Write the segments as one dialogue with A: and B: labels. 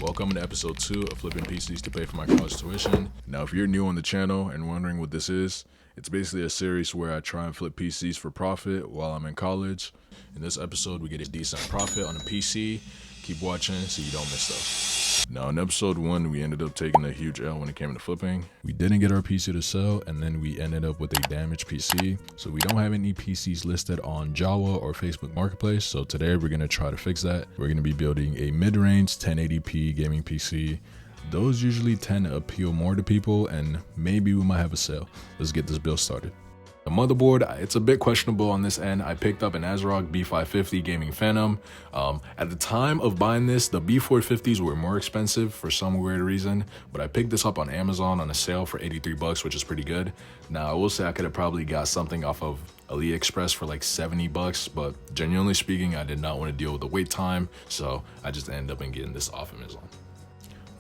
A: Welcome to episode 2 of Flipping PCs to pay for my college tuition. Now, if you're new on the channel and wondering what this is, it's basically a series where I try and flip PCs for profit while I'm in college. In this episode, we get a decent profit on a PC. Keep watching so you don't miss stuff. Now, in episode 1, we ended up taking a huge L when it came to flipping. We didn't get our PC to sell, and then we ended up with a damaged PC. So we don't have any PCs listed on Jawah or Facebook Marketplace. So today we're going to try to fix that. We're going to be building a mid-range 1080p gaming PC. Those usually tend to appeal more to people, and maybe we might have a sale. Let's get this build started. The motherboard, it's a bit questionable on this end. I picked up an ASRock B550 Gaming Phantom. At the time of buying this, the B450s were more expensive for some weird reason, but I picked this up on Amazon on a sale for 83 bucks, which is pretty good. Now, I will say I could have probably got something off of AliExpress for like 70 bucks, but genuinely speaking, I did not want to deal with the wait time, so I just ended up getting this off Amazon.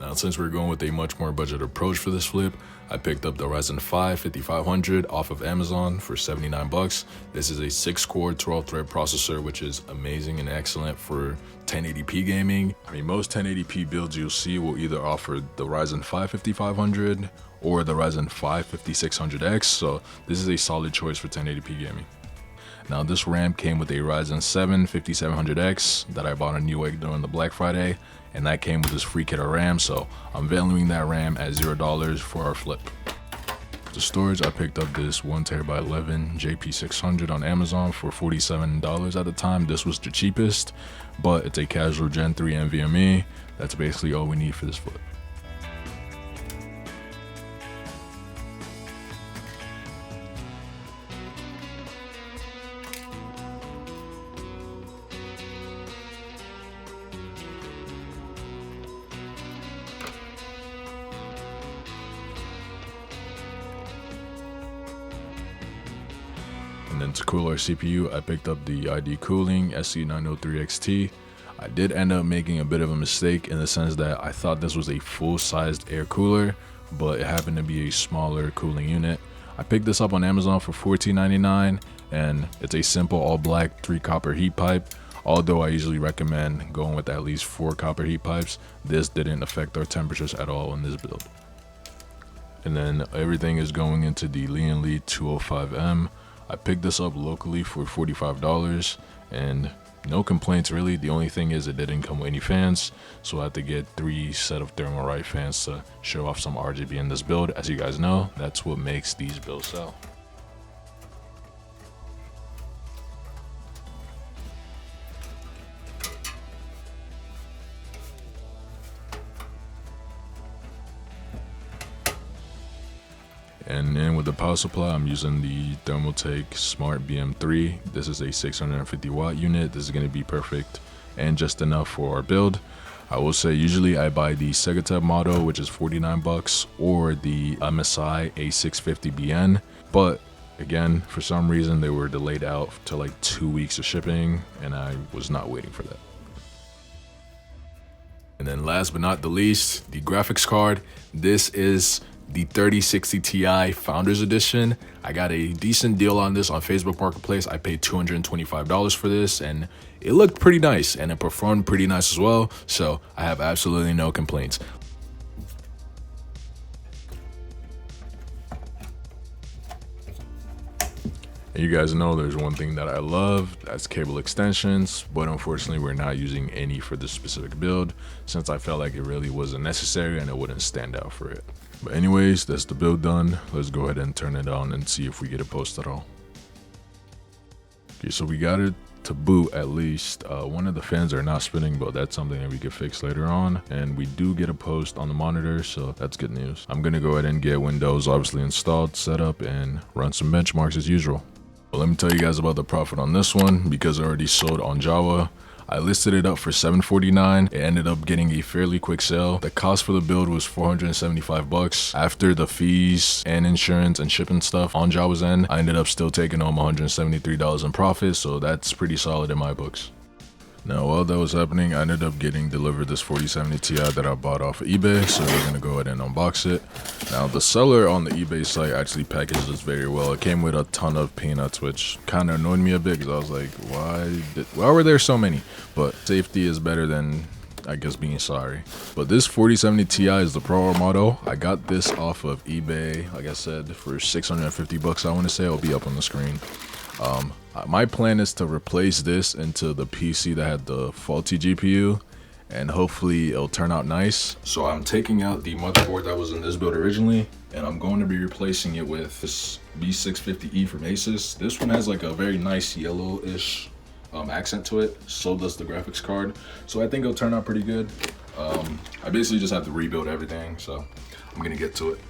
A: Now, since we're going with a much more budget approach for this flip, I picked up the Ryzen 5 5500 off of Amazon for 79 bucks. This is a 6-core 12-thread processor, which is amazing and excellent for 1080p gaming. I mean, most 1080p builds you'll see will either offer the Ryzen 5 5500 or the Ryzen 5 5600X, so this is a solid choice for 1080p gaming. Now, this RAM came with a Ryzen 7 5700X that I bought on Newegg during the Black Friday, and that came with this free kit of RAM, so I'm valuing that RAM at $0 for our flip. The storage, I picked up this 1TB 11 JP600 on Amazon for $47 at the time. This was the cheapest, but it's a casual Gen 3 NVMe. That's basically all we need for this flip. And then to cool our CPU, I picked up the ID Cooling SC903XT. I did end up making a bit of a mistake in the sense that I thought this was a full-sized air cooler, but it happened to be a smaller cooling unit. I picked this up on Amazon for $14.99, and it's a simple all-black 3-copper heat pipe. Although I usually recommend going with at least 4 copper heat pipes, this didn't affect our temperatures at all in this build. And then everything is going into the Lian Li 205M. I picked this up locally for $45 and no complaints really. The only thing is it didn't come with any fans, so I had to get 3 set of Thermalright fans to show off some RGB in this build. As you guys know, that's what makes these builds sell. And then with the power supply, I'm using the Thermaltake Smart BM3. This is a 650 watt unit. This is going to be perfect and just enough for our build. I will say usually I buy the Segatech model, which is 49 bucks, or the MSI A650BN. But again, for some reason they were delayed out to like 2 weeks of shipping, and I was not waiting for that. And then last but not the least, the graphics card. This is the 3060 Ti Founders Edition. I got a decent deal on this on Facebook Marketplace. I paid $225 for this, and it looked pretty nice, and it performed pretty nice as well, so I have absolutely no complaints. And you guys know there's one thing that I love, that's cable extensions, but unfortunately we're not using any for this specific build since I felt like it really wasn't necessary and it wouldn't stand out for it. But anyways, that's the build done. Let's go ahead and turn it on and see if we get a post at all. Okay, so we got it to boot at least. One of the fans are not spinning, but that's something that we can fix later on. And we do get a post on the monitor, so that's good news. I'm gonna go ahead and get Windows obviously installed, set up, and run some benchmarks as usual. But let me tell you guys about the profit on this one because I already sold on Jawah. I listed it up for $749. It ended up getting a fairly quick sale. The cost for the build was 475 bucks. After the fees and insurance and shipping stuff on Jawah's end, I ended up still taking home $173 in profit, so that's pretty solid in my books. Now, while that was happening, I ended up getting delivered this 4070 Ti that I bought off of eBay, so we're gonna go ahead and unbox it. Now, the seller on the eBay site actually packaged this very well. It came with a ton of peanuts, which kind of annoyed me a bit because I was like, why were there so many? But safety is better than I guess being sorry. But this 4070 Ti is the Pro Art model. I got this off of eBay, like I said, for 650 bucks. I want to say it'll be up on the screen. My plan is to replace this into the PC that had the faulty GPU, and hopefully it'll turn out nice. So I'm taking out the motherboard that was in this build originally, and I'm going to be replacing it with this B650E from Asus. This one has like a very nice yellowish accent to it. So does the graphics card. So I think it'll turn out pretty good. I basically just have to rebuild everything, so I'm gonna get to it.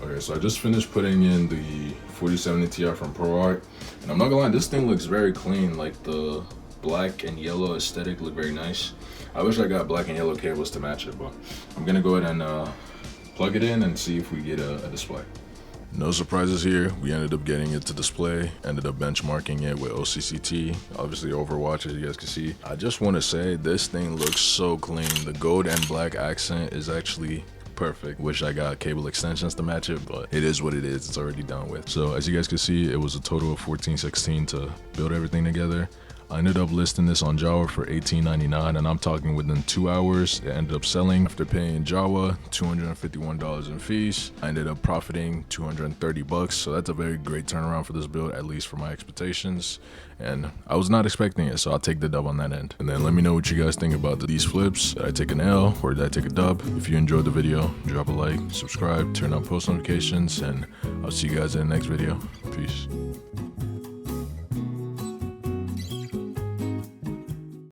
A: Okay, so I just finished putting in the 4070 Ti from ProArt, and I'm not gonna lie, this thing looks very clean. Like the black and yellow aesthetic look very nice. I wish I got black and yellow cables to match it, but I'm gonna go ahead and plug it in and see if we get a display. No surprises here. We ended up getting it to display, ended up benchmarking it with OCCT, obviously Overwatch, as you guys can see. I just want to say this thing looks so clean. The gold and black accent is actually perfect. Wish I got cable extensions to match it, but it is what it is. It's already done with. So as you guys can see, it was a total of $14.16 to build everything together. I ended up listing this on Jawa for $18.99, and I'm talking within 2 hours. It ended up selling after paying Jawa $251 in fees. I ended up profiting 230 bucks, so that's a very great turnaround for this build, at least for my expectations. And I was not expecting it, so I'll take the dub on that end. And then let me know what you guys think about these flips. Did I take an L or did I take a dub? If you enjoyed the video, drop a like, subscribe, turn on post notifications, and I'll see you guys in the next video. Peace.